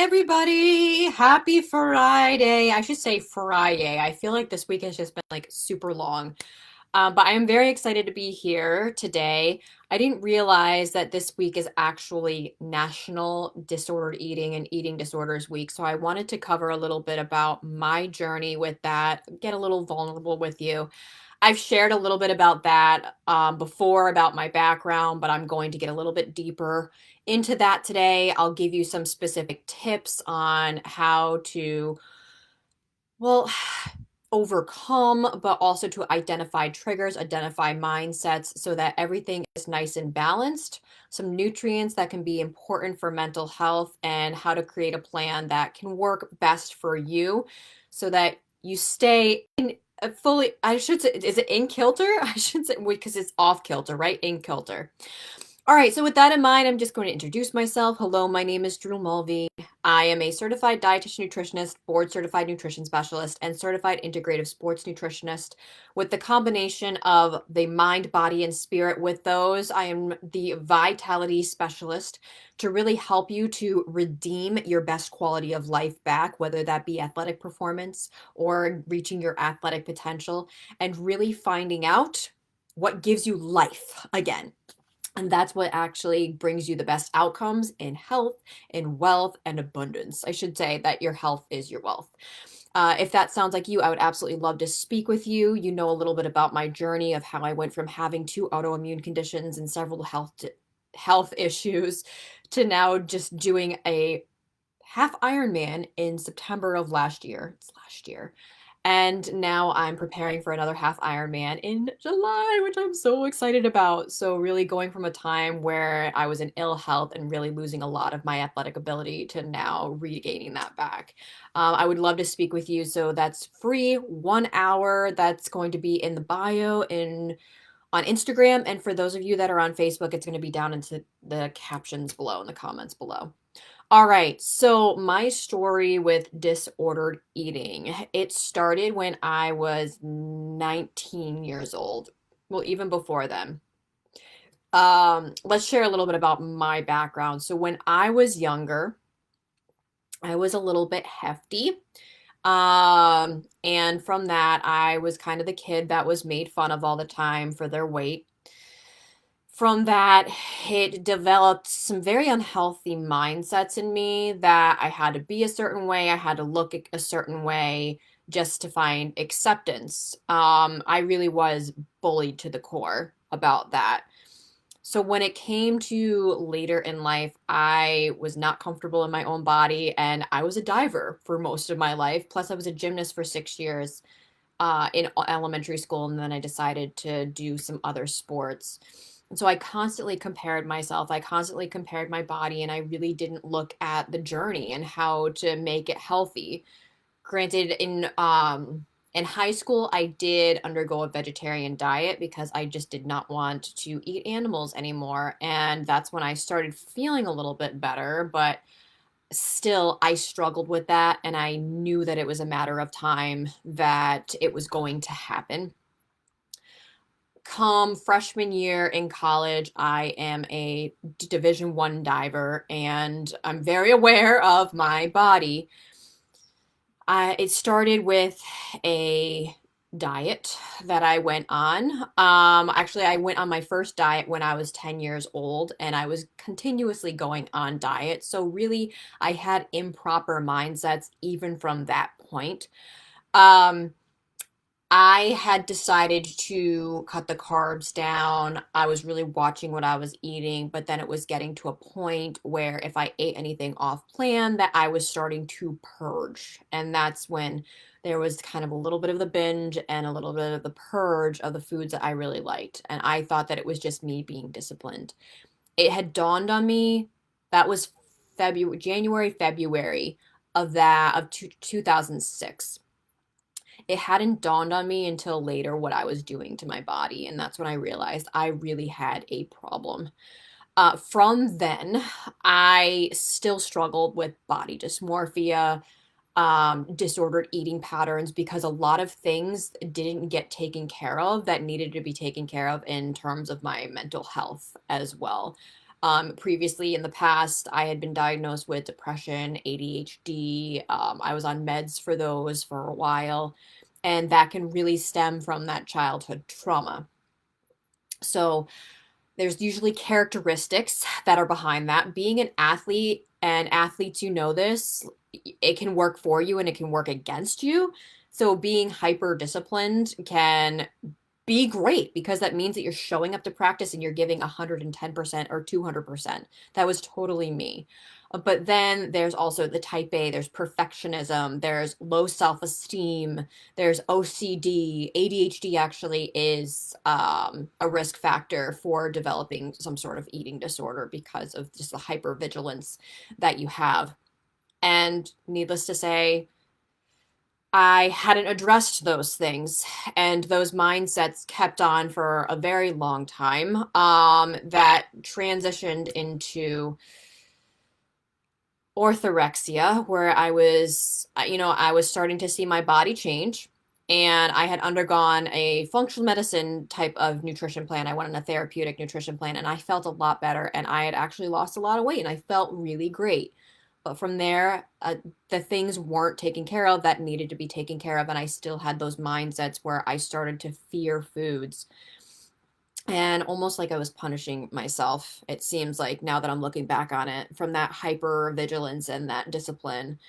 everybody. Happy Friday. I should say Friday. I feel like this week has just been like super long. But I am very excited to be here today. I didn't realize that this week is actually National Disordered Eating and Eating Disorders Week. So I wanted to cover a little bit about my journey with that, get a little vulnerable with you. I've shared a little bit about that before, about my background, but I'm going to get a little bit deeper into that today. I'll give you some specific tips on how to, well, overcome, but also to identify triggers, identify mindsets so that everything is nice and balanced. Some nutrients that can be important for mental health, and how to create a plan that can work best for you so that you stay in fully, I should say, is it in kilter? I should say, because it's off kilter, right? In kilter. All right, so with that in mind, I'm just going to introduce myself. Hello, my name is Drew Mulvey. I am a certified dietitian nutritionist, board certified nutrition specialist, and certified integrative sports nutritionist. With the combination of the mind, body, and spirit, with those, I am the vitality specialist to really help you to redeem your best quality of life back, whether that be athletic performance or reaching your athletic potential, and really finding out what gives you life again. And that's what actually brings you the best outcomes in health, in wealth, and abundance. I should say that your health is your wealth. If that sounds like you, I would absolutely love to speak with you. You know a little bit about my journey of how I went from having two autoimmune conditions and several health issues to now just doing a half Ironman in September of last year. It's last year. And now I'm preparing for another half Ironman in July, which I'm so excited about. So, really going from a time where I was in ill health and really losing a lot of my athletic ability to now regaining that back. I would love to speak with you. So, that's free, 1 hour. That's going to be in the bio on Instagram. And for those of you that are on Facebook, it's going to be down into the captions below, in the comments below. All right, so my story with disordered eating, it started when I was 19 years old. Well, even before then. Let's share a little bit about my background. So when I was younger, I was a little bit hefty. And from that, I was kind of the kid that was made fun of all the time for their weight. From that, it developed some very unhealthy mindsets in me that I had to be a certain way, I had to look a certain way just to find acceptance. I really was bullied to the core about that. So when it came to later in life, I was not comfortable in my own body, and I was a diver for most of my life. Plus, I was a gymnast for 6 years in elementary school, and then I decided to do some other sports. And so I constantly compared myself. I constantly compared my body, and I really didn't look at the journey and how to make it healthy. Granted, in high school, I did undergo a vegetarian diet because I just did not want to eat animals anymore, and that's when I started feeling a little bit better, but still I struggled with that, and I knew that it was a matter of time that it was going to happen. Come freshman year in college, I am a Division 1 diver, and I'm very aware of my body. It started with a diet that I went on. Actually, I went on my first diet when I was 10 years old, and I was continuously going on diet. So really, I had improper mindsets even from that point. Um, I had decided to cut the carbs down. I was really watching what I was eating, but then it was getting to a point where if I ate anything off plan, that I was starting to purge. And that's when there was kind of a little bit of the binge and a little bit of the purge of the foods that I really liked. And I thought that it was just me being disciplined. It had dawned on me, that was February of 2006. It hadn't dawned on me until later what I was doing to my body. And that's when I realized I really had a problem. From then, I still struggled with body dysmorphia, disordered eating patterns, because a lot of things didn't get taken care of that needed to be taken care of in terms of my mental health as well. Previously in the past, I had been diagnosed with depression, ADHD. I was on meds for those for a while, and that can really stem from that childhood trauma. So there's usually characteristics that are behind that. Being an athlete, and athletes, you know this, it can work for you and it can work against you. So being hyper disciplined can be great because that means that you're showing up to practice and you're giving 110% or 200%. That was totally me. But then there's also the type A, there's perfectionism, there's low self esteem, there's OCD. ADHD actually is a risk factor for developing some sort of eating disorder because of just the hypervigilance that you have. And needless to say, I hadn't addressed those things, and those mindsets kept on for a very long time. That transitioned into orthorexia, where I was starting to see my body change, and I had undergone a functional medicine type of nutrition plan. I went on a therapeutic nutrition plan, and I felt a lot better, and I had actually lost a lot of weight, and I felt really great. But from there, the things weren't taken care of that needed to be taken care of, and I still had those mindsets where I started to fear foods and almost like I was punishing myself. It seems like now that I'm looking back on it, from that hyper vigilance and that discipline.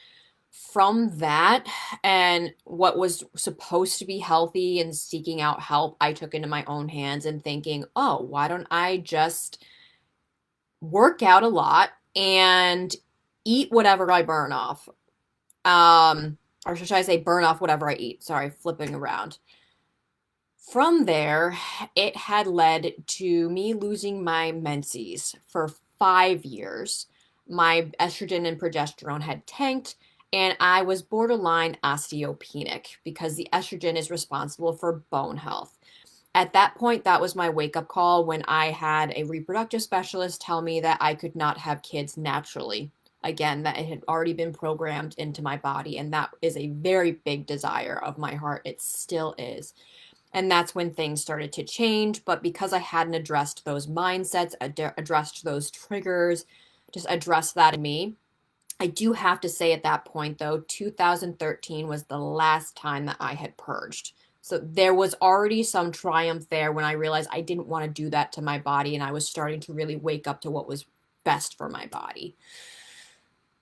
From that and what was supposed to be healthy and seeking out help, I took into my own hands and thinking, oh, why don't I just work out a lot and eat whatever I burn off? Or should I say burn off whatever I eat? Sorry, flipping around. From there, it had led to me losing my menses for 5 years. My estrogen and progesterone had tanked, and I was borderline osteopenic because the estrogen is responsible for bone health. At that point, that was my wake up call when I had a reproductive specialist tell me that I could not have kids naturally. Again, that it had already been programmed into my body, and that is a very big desire of my heart. It still is. And that's when things started to change. But because I hadn't addressed those mindsets, addressed those triggers, just addressed that in me, I do have to say at that point, though, 2013 was the last time that I had purged. So there was already some triumph there when I realized I didn't want to do that to my body and I was starting to really wake up to what was best for my body.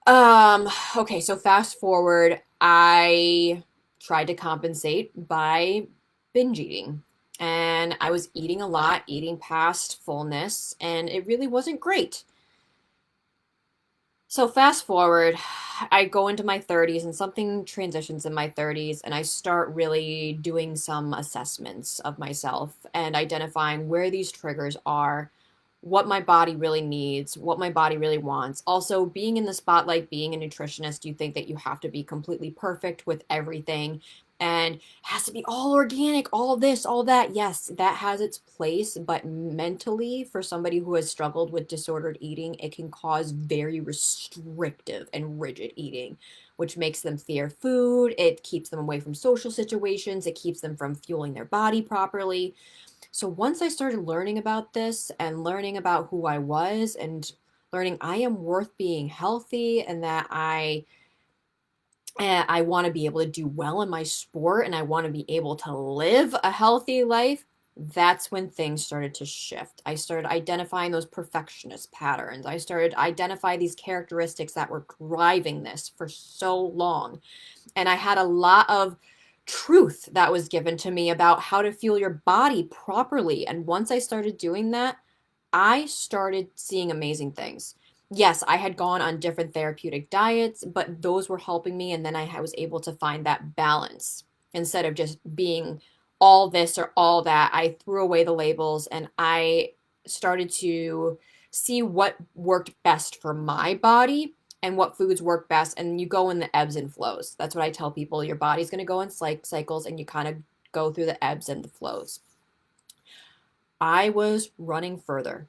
Okay, so fast forward, I tried to compensate by binge eating. And I was eating a lot, eating past fullness, and it really wasn't great. So fast forward, I go into my 30s and something transitions in my 30s and I start really doing some assessments of myself and identifying where these triggers are, what my body really needs, what my body really wants. Also, being in the spotlight, being a nutritionist, you think that you have to be completely perfect with everything and has to be all organic, all this, all that. Yes, that has its place, but mentally, for somebody who has struggled with disordered eating, it can cause very restrictive and rigid eating, which makes them fear food. It keeps them away from social situations. It keeps them from fueling their body properly. So once I started learning about this and learning about who I was and learning I am worth being healthy and that I want to be able to do well in my sport and I want to be able to live a healthy life, that's when things started to shift. I started identifying those perfectionist patterns. I started identifying these characteristics that were driving this for so long. And I had a lot of truth that was given to me about how to fuel your body properly. And once I started doing that, I started seeing amazing things. Yes, I had gone on different therapeutic diets, but those were helping me. And then I was able to find that balance instead of just being all this or all that. I threw away the labels and I started to see what worked best for my body and what foods work best. And you go in the ebbs and flows. That's what I tell people. Your body's going to go in cycles and you kind of go through the ebbs and the flows. I was running further.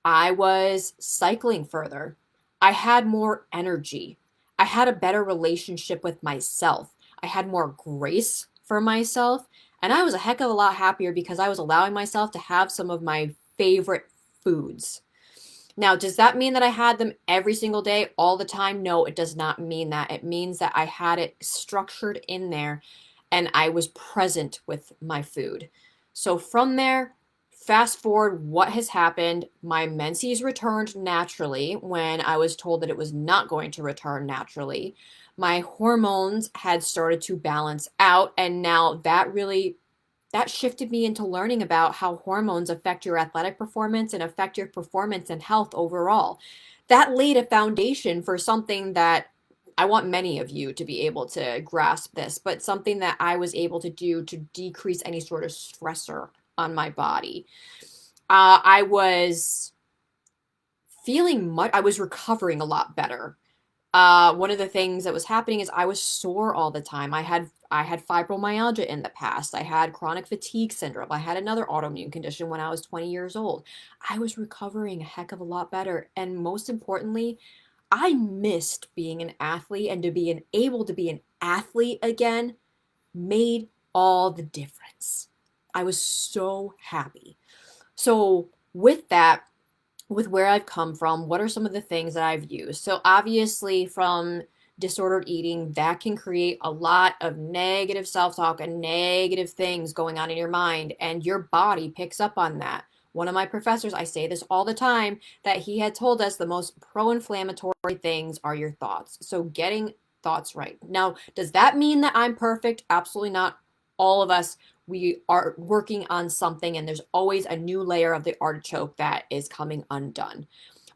I was cycling further. I had more energy. I had a better relationship with myself. I had more grace for myself. And I was a heck of a lot happier because I was allowing myself to have some of my favorite foods. Now, does that mean that I had them every single day, all the time? No, it does not mean that. It means that I had it structured in there and I was present with my food. So from there, fast forward, what has happened? My menses returned naturally when I was told that it was not going to return naturally. My hormones had started to balance out, and now that shifted me into learning about how hormones affect your athletic performance and affect your performance and health overall. That laid a foundation for something that I want many of you to be able to grasp this, but something that I was able to do to decrease any sort of stressor on my body. I was I was recovering a lot better. One of the things that was happening is I was sore all the time. I had fibromyalgia in the past. I had chronic fatigue syndrome. I had another autoimmune condition when I was 20 years old. I was recovering a heck of a lot better. And most importantly, I missed being an athlete, and to be able to be an athlete again made all the difference. I was so happy. So with that, with where I've come from, what are some of the things that I've used? So, obviously, from disordered eating, that can create a lot of negative self talk and negative things going on in your mind, and your body picks up on that. One of my professors, I say this all the time, that he had told us the most pro inflammatory things are your thoughts. So, getting thoughts right. Now, does that mean that I'm perfect? Absolutely not. All of us, we are working on something, and there's always a new layer of the artichoke that is coming undone.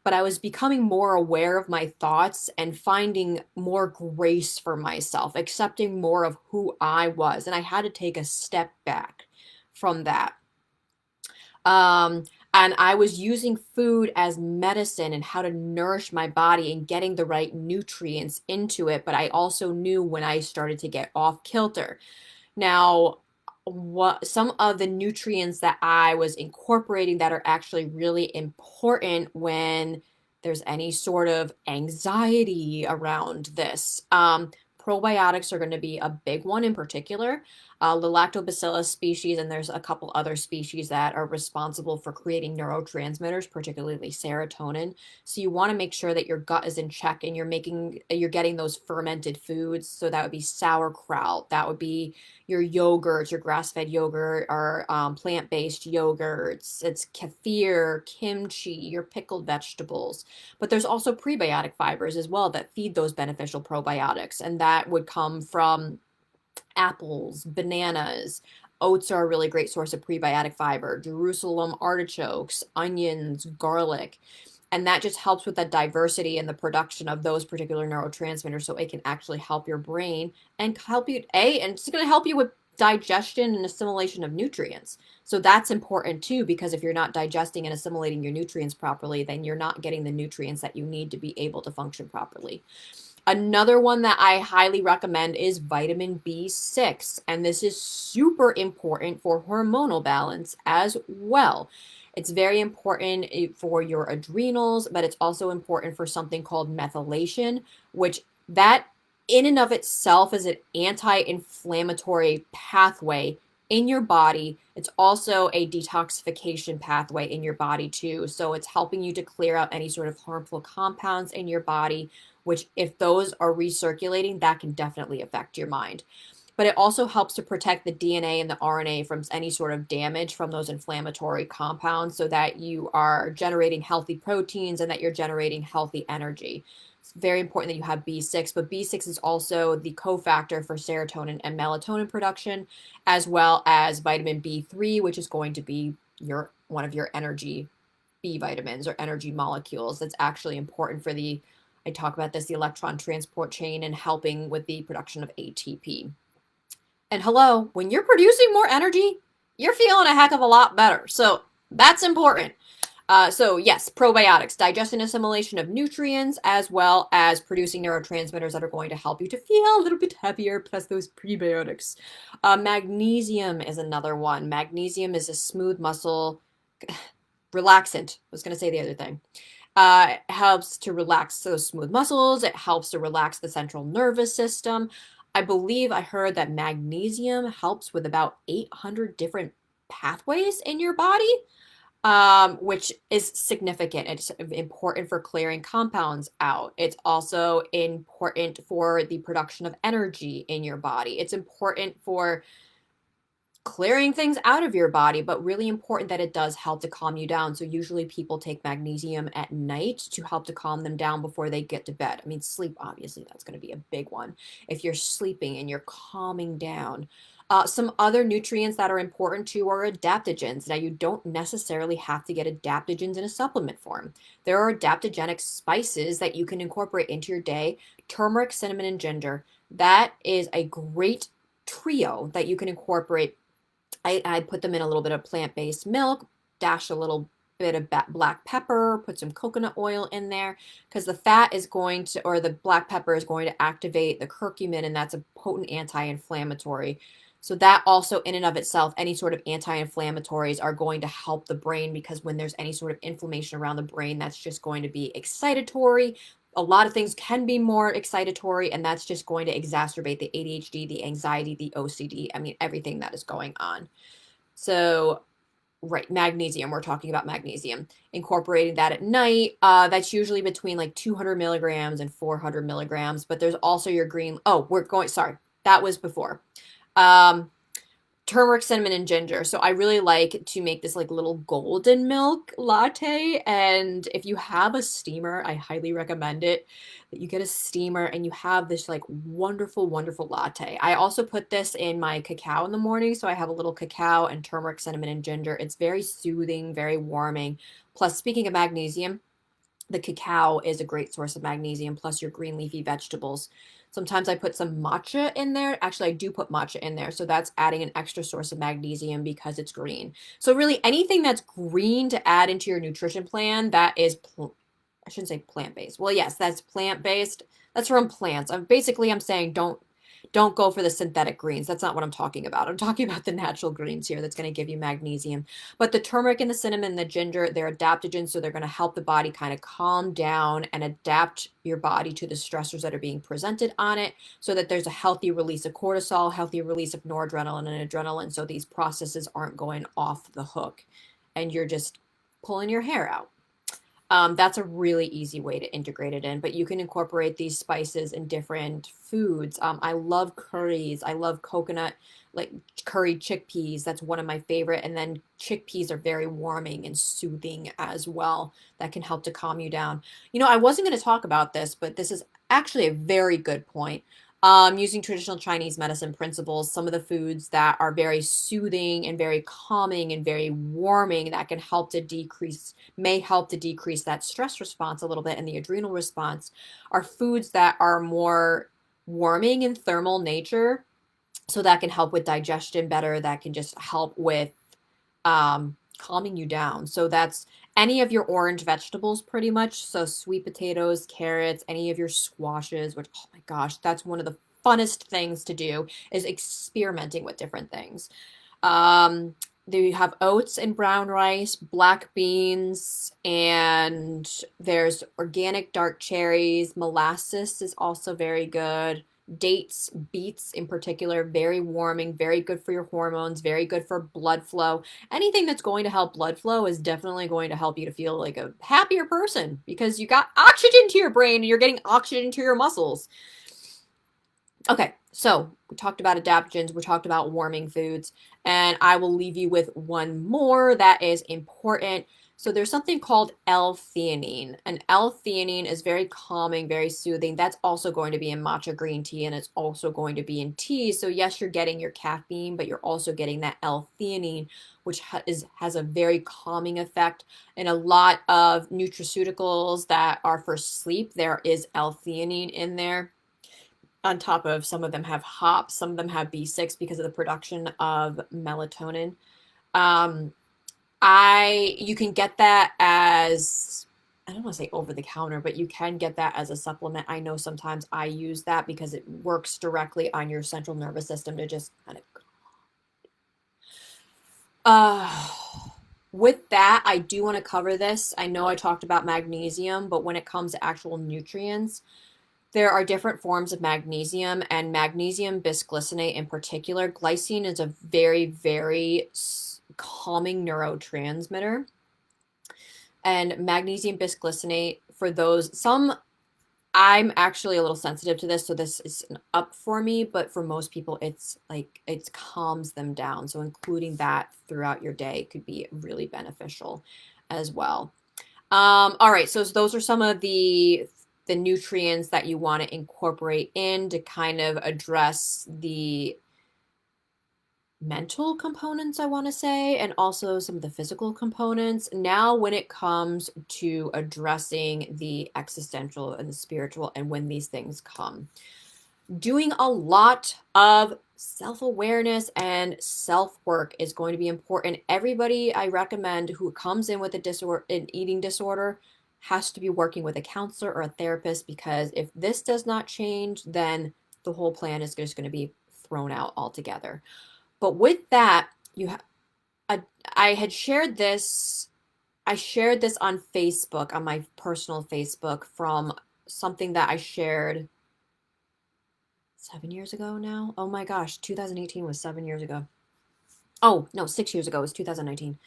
But I was becoming more aware of my thoughts and finding more grace for myself, accepting more of who I was. And I had to take a step back from that. um, and I was using food as medicine and how to nourish my body and getting the right nutrients into it, but I also knew when I started to get off kilter. Now, what some of the nutrients that I was incorporating that are actually really important when there's any sort of anxiety around this. Probiotics are going to be a big one in particular. The lactobacillus species, and there's a couple other species that are responsible for creating neurotransmitters, particularly serotonin. So you want to make sure that your gut is in check and you're getting those fermented foods. So that would be sauerkraut, that would be your yogurts, your grass-fed yogurt, or plant-based yogurts. It's kefir, kimchi, your pickled vegetables. But there's also prebiotic fibers as well that feed those beneficial probiotics, and that would come from apples, bananas. Oats are a really great source of prebiotic fiber. Jerusalem artichokes, onions, garlic. And that just helps with the diversity and the production of those particular neurotransmitters, so it can actually help your brain and help you, and it's going to help you with digestion and assimilation of nutrients. So that's important too, because if you're not digesting and assimilating your nutrients properly, then you're not getting the nutrients that you need to be able to function properly. Another one that I highly recommend is vitamin B6, and this is super important for hormonal balance as well. It's very important for your adrenals, but it's also important for something called methylation, which that in and of itself is an anti-inflammatory pathway in your body. It's also a detoxification pathway in your body too. So it's helping you to clear out any sort of harmful compounds in your body, which if those are recirculating, that can definitely affect your mind. But it also helps to protect the DNA and the RNA from any sort of damage from those inflammatory compounds, so that you are generating healthy proteins and that you're generating healthy energy. It's very important that you have B6, but B6 is also the cofactor for serotonin and melatonin production, as well as vitamin B3, which is going to be your one of your energy B vitamins or energy molecules. That's actually important for I talk about this, the electron transport chain, and helping with the production of ATP. And hello, when you're producing more energy, you're feeling a heck of a lot better. So that's important. So yes, probiotics, digestion, assimilation of nutrients, as well as producing neurotransmitters that are going to help you to feel a little bit happier, plus those prebiotics. Magnesium is another one. Magnesium is a smooth muscle relaxant. I was going to say the other thing. Helps to relax those smooth muscles. It helps to relax the central nervous system. I believe I heard that magnesium helps with about 800 different pathways in your body. which is significant. It's important for clearing compounds out. It's also important for the production of energy in your body. It's important for clearing things out of your body, but really important that it does help to calm you down. So usually people take magnesium at night to help to calm them down before they get to bed. I mean, sleep, obviously, that's going to be a big one. If you're sleeping and you're calming down. Some other nutrients that are important too are adaptogens. Now, you don't necessarily have to get adaptogens in a supplement form. There are adaptogenic spices that you can incorporate into your day: turmeric, cinnamon, and ginger. That is a great trio that you can incorporate. I put them in a little bit of plant-based milk, dash a little bit of black pepper, put some coconut oil in there, because the fat is going to, or the black pepper is going to activate the curcumin, and that's a potent anti-inflammatory. So that also in and of itself, any sort of anti-inflammatories are going to help the brain, because when there's any sort of inflammation around the brain, that's just going to be excitatory. A lot of things can be more excitatory, and that's just going to exacerbate the ADHD, the anxiety, the OCD. I mean, everything that is going on. So, right, magnesium, we're talking about magnesium. Incorporating that at night, that's usually between like 200 milligrams and 400 milligrams. But there's also your green, oh, we're going, sorry, that was before. Um, Turmeric, cinnamon, and ginger. So I really like to make this like little golden milk latte. And if you have a steamer, I highly recommend it, that you get a steamer and you have this like wonderful, wonderful latte. I also put this in my cacao in the morning. So I have a little cacao and turmeric, cinnamon, and ginger. It's very soothing, very warming. Plus, speaking of magnesium, the cacao is a great source of magnesium, plus your green leafy vegetables. Sometimes I put some matcha in there. Actually, I do put matcha in there. So that's adding an extra source of magnesium because it's green. So really anything that's green to add into your nutrition plan that is, I shouldn't say plant-based. Well, yes, that's plant-based. That's from plants. I'm saying don't go for the synthetic greens. That's not what I'm talking about. I'm talking about the natural greens here that's going to give you magnesium. But the turmeric and the cinnamon and the ginger, they're adaptogens, so they're going to help the body kind of calm down and adapt your body to the stressors that are being presented on it, so that there's a healthy release of cortisol, healthy release of noradrenaline and adrenaline, so these processes aren't going off the hook and you're just pulling your hair out. That's a really easy way to integrate it in, but you can incorporate these spices in different foods. I love curries. I love coconut, like curry chickpeas. That's one of my favorite. And then chickpeas are very warming and soothing as well. That can help to calm you down. You know, I wasn't going to talk about this, but this is actually a very good point. Using traditional Chinese medicine principles, some of the foods that are very soothing and very calming and very warming that can help to decrease, may help to decrease that stress response a little bit and the adrenal response, are foods that are more warming in thermal nature. So that can help with digestion better. That can just help with calming you down. So that's any of your orange vegetables pretty much. So sweet potatoes, carrots, any of your squashes, which, oh my gosh, that's one of the funnest things to do, is experimenting with different things. Um, you have oats and brown rice, black beans, and there's organic dark cherries. Molasses is also very good. Dates, beets in particular, very warming, very good for your hormones, very good for blood flow. Anything that's going to help blood flow is definitely going to help you to feel like a happier person, because you got oxygen to your brain and you're getting oxygen to your muscles. Okay, so we talked about adaptogens, we talked about warming foods, and I will leave you with one more that is important. So there's something called L-theanine, and L-theanine is very calming, very soothing. That's also going to be in matcha green tea, and it's also going to be in tea. So yes, you're getting your caffeine, but you're also getting that L-theanine, which has a very calming effect. In a lot of nutraceuticals that are for sleep, there is L-theanine in there. On top of, some of them have hops, some of them have B6 because of the production of melatonin. Um, you can get that as, I don't want to say over the counter, but you can get that as a supplement. I know sometimes I use that because it works directly on your central nervous system to just kind of. Uh, with that, I do want to cover this. I know I talked about magnesium, but when it comes to actual nutrients, there are different forms of magnesium, and magnesium bisglycinate in particular. Glycine is a very, very calming neurotransmitter. And magnesium bisglycinate for those, some I'm actually a little sensitive to this, so this is an up for me, but for most people, it's like it calms them down. So including that throughout your day could be really beneficial as well. All right, so those are some of the nutrients that you want to incorporate in to kind of address the mental components, I want to say, and also some of the physical components. Now, when it comes to addressing the existential and the spiritual, and when these things come, doing a lot of self awareness and self work is going to be important. Everybody I recommend who comes in with an eating disorder has to be working with a counselor or a therapist, because if this does not change, then the whole plan is just going to be thrown out altogether. But with that, I, I had shared this. I shared this on Facebook, on my personal Facebook, from something that I shared 7 years ago now. Oh my gosh, 2018 was 7 years ago. Oh no, 6 years ago. It was 2019.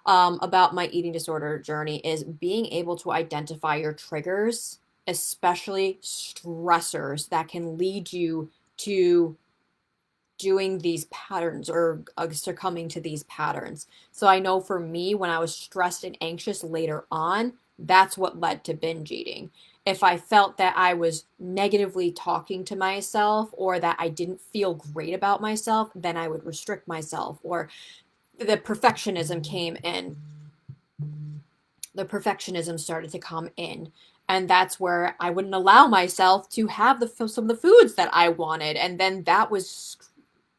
About my eating disorder journey is being able to identify your triggers, especially stressors that can lead you to doing these patterns or succumbing to these patterns. So I know for me, when I was stressed and anxious later on, that's what led to binge eating. If I felt that I was negatively talking to myself or that I didn't feel great about myself, then I would restrict myself, or the perfectionism came in. The perfectionism started to come in. And that's where I wouldn't allow myself to have some of the foods that I wanted. And then that was,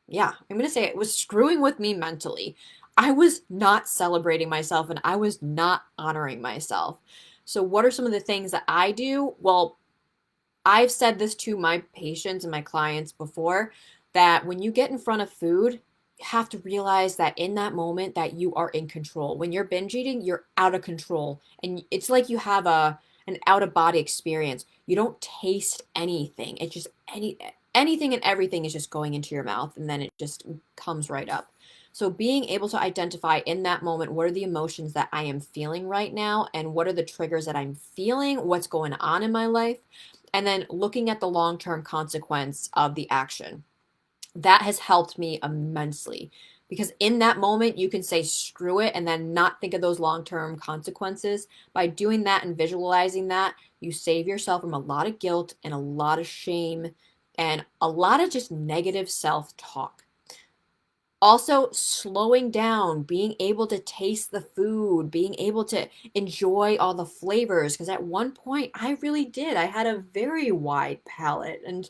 yeah, I'm going to say it was screwing with me mentally. I was not celebrating myself and I was not honoring myself. So, what are some of the things that I do? Well, I've said this to my patients and my clients before, that when you get in front of food, you have to realize that in that moment that you are in control. When you're binge eating, you're out of control. And it's like you have an out of body experience. You don't taste anything. It's just anything and everything is just going into your mouth, and then it just comes right up. So being able to identify in that moment, what are the emotions that I am feeling right now, and what are the triggers that I'm feeling, what's going on in my life, and then looking at the long-term consequence of the action. That has helped me immensely, because in that moment you can say screw it and then not think of those long-term consequences. By doing that and visualizing that, you save yourself from a lot of guilt and a lot of shame and a lot of just negative self-talk. Also, slowing down, being able to taste the food, being able to enjoy all the flavors. Because at one point, I really did. I had a very wide palate, and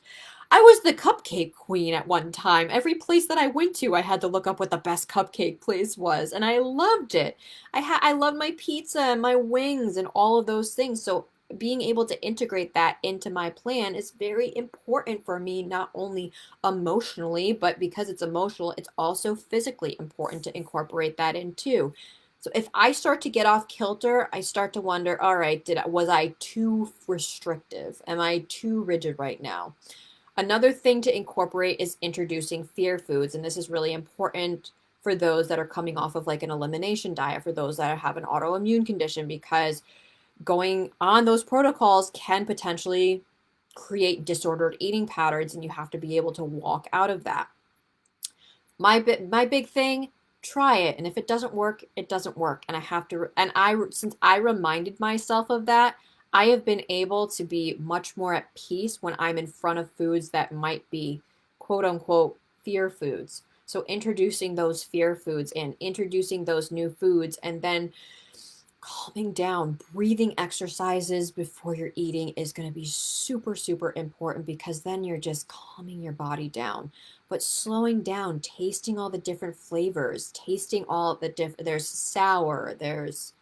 I was the cupcake queen at one time. Every place that I went to, I had to look up what the best cupcake place was, and I loved it. I loved my pizza and my wings and all of those things. So being able to integrate that into my plan is very important for me, not only emotionally, but because it's emotional, it's also physically important to incorporate that in too. So if I start to get off kilter, I start to wonder, all right, was I too restrictive? Am I too rigid right now? Another thing to incorporate is introducing fear foods, and this is really important for those that are coming off of like an elimination diet, for those that have an autoimmune condition, because going on those protocols can potentially create disordered eating patterns, and you have to be able to walk out of that. My big thing, try it, and if it doesn't work, it doesn't work, and I have to, and I since I reminded myself of that, I have been able to be much more at peace when I'm in front of foods that might be quote unquote fear foods. So introducing those fear foods and introducing those new foods, and then calming down, breathing exercises before you're eating is going to be super, super important, because then you're just calming your body down. But slowing down, tasting all the different flavors, tasting all the there's sour, there's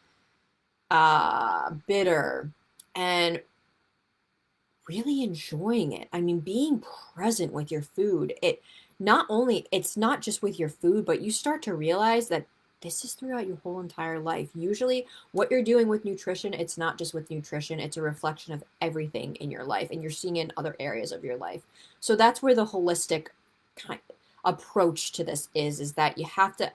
bitter, and really enjoying it. I mean, being present with your food. It's not just with your food, but you start to realize that this is throughout your whole entire life. Usually, what you're doing with nutrition, it's not just with nutrition, it's a reflection of everything in your life, and you're seeing it in other areas of your life. So that's where the holistic kind approach to this is that you have to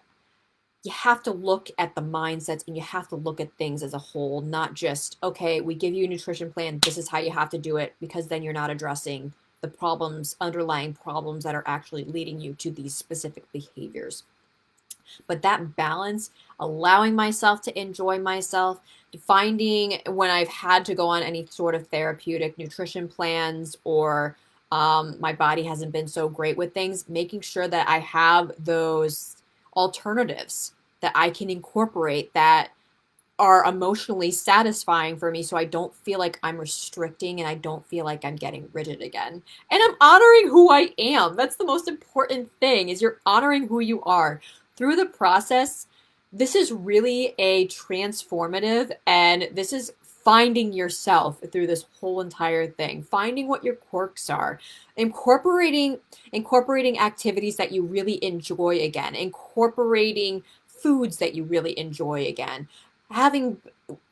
you have to look at the mindsets and you have to look at things as a whole, not just, okay, we give you a nutrition plan, this is how you have to do it, because then you're not addressing the problems, underlying problems that are actually leading you to these specific behaviors. But that balance, allowing myself to enjoy myself, finding when I've had to go on any sort of therapeutic nutrition plans or my body hasn't been so great with things, making sure that I have those alternatives that I can incorporate that are emotionally satisfying for me so I don't feel like I'm restricting and I don't feel like I'm getting rigid again. And I'm honoring who I am. That's the most important thing is you're honoring who you are. Through the process, this is really a transformative and this is finding yourself through this whole entire thing. Finding what your quirks are, incorporating activities that you really enjoy again, incorporating foods that you really enjoy again, having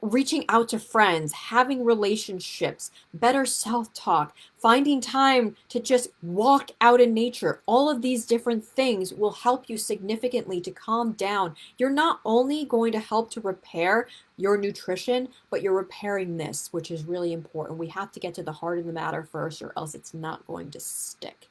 reaching out to friends, having relationships, better self-talk, finding time to just walk out in nature. All of these different things will help you significantly to calm down. You're not only going to help to repair your nutrition, but you're repairing this, which is really important. We have to get to the heart of the matter first, or else it's not going to stick.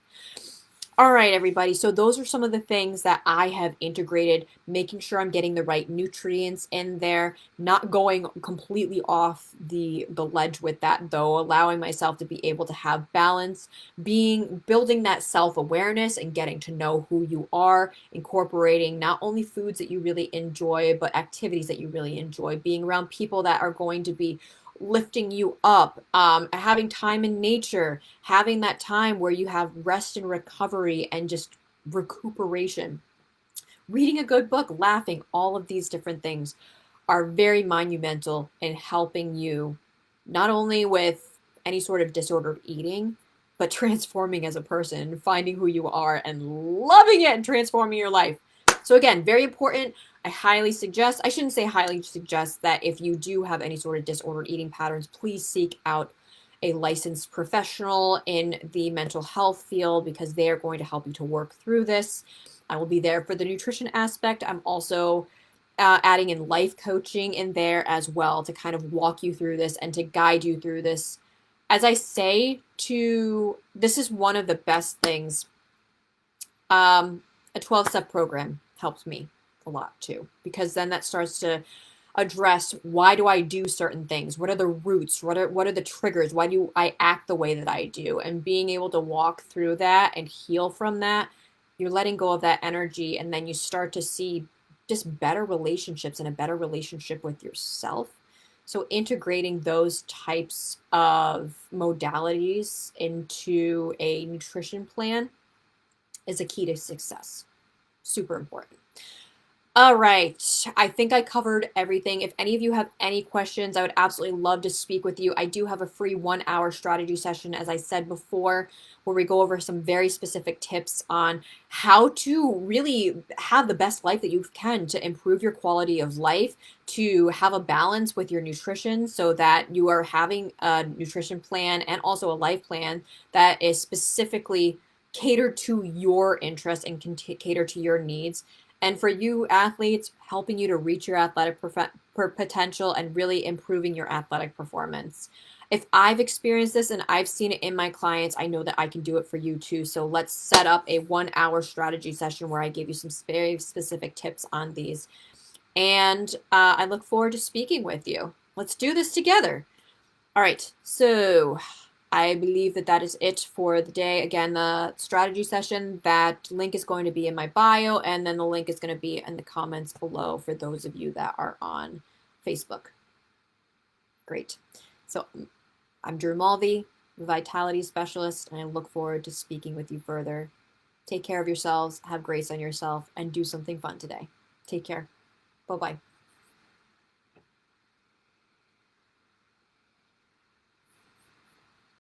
All right, everybody. So those are some of the things that I have integrated, making sure I'm getting the right nutrients in there, not going completely off the ledge with that though, allowing myself to be able to have balance, building that self-awareness and getting to know who you are, incorporating not only foods that you really enjoy, but activities that you really enjoy, being around people that are going to be lifting you up, having time in nature, having that time where you have rest and recovery and just recuperation, reading a good book, laughing, all of these different things are very monumental in helping you not only with any sort of disordered eating, but transforming as a person, finding who you are and loving it and transforming your life. So again, very important. I highly suggest, I shouldn't say highly suggest that if you do have any sort of disordered eating patterns, please seek out a licensed professional in the mental health field because they are going to help you to work through this. I will be there for the nutrition aspect. I'm also adding in life coaching in there as well to kind of walk you through this and to guide you through this. As I say, this is one of the best things. A 12-step program helps me a lot too, because then that starts to address why do I do certain things? What are the roots? What are the triggers? Why do I act the way that I do? And being able to walk through that and heal from that, you're letting go of that energy and then you start to see just better relationships and a better relationship with yourself. So integrating those types of modalities into a nutrition plan is a key to success. Super important. All right. I think I covered everything. If any of you have any questions, I would absolutely love to speak with you. I do have a free 1 hour strategy session, as I said before, where we go over some very specific tips on how to really have the best life that you can to improve your quality of life, to have a balance with your nutrition so that you are having a nutrition plan and also a life plan that is specifically catered to your interests and can cater to your needs. And for you athletes, helping you to reach your athletic potential and really improving your athletic performance. If I've experienced this and I've seen it in my clients, I know that I can do it for you too. So let's set up a 1 hour strategy session where I give you some very specific tips on these. And I look forward to speaking with you. Let's do this together. All right, so I believe that is it for the day. Again, the strategy session, that link is going to be in my bio, and then the link is going to be in the comments below for those of you that are on Facebook. Great. So I'm Drew Mulvey, the Vitality Specialist, and I look forward to speaking with you further. Take care of yourselves, have grace on yourself, and do something fun today. Take care. Bye-bye.